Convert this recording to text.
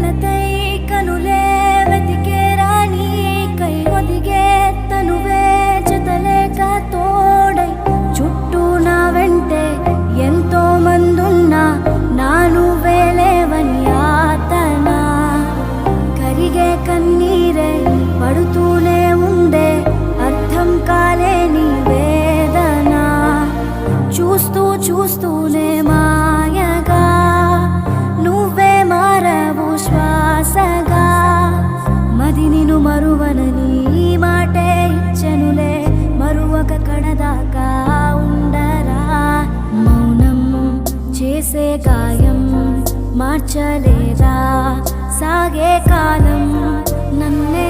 కలతై కనులే వెతికేరా నీకై ఒదిగే తనువే జతలేక తోడై చుట్టూ నా వెంటే ఎంతో మందున్నా నా నువ్వే లేవని యాతన కరిగే కన్నీరే పడుతూనే ఉందే అర్థం కాలేని వేదన చూస్తూ చూస్తూనే మాయగా నువ్వే మారవు శ్వాసగా మది నిను మరువనని మాటే ఇచ్చెనులే మరువక కడదాకా ఉండరా మౌనం చేసే గాయం మార్చలేరా సాగే కాలం నన్నే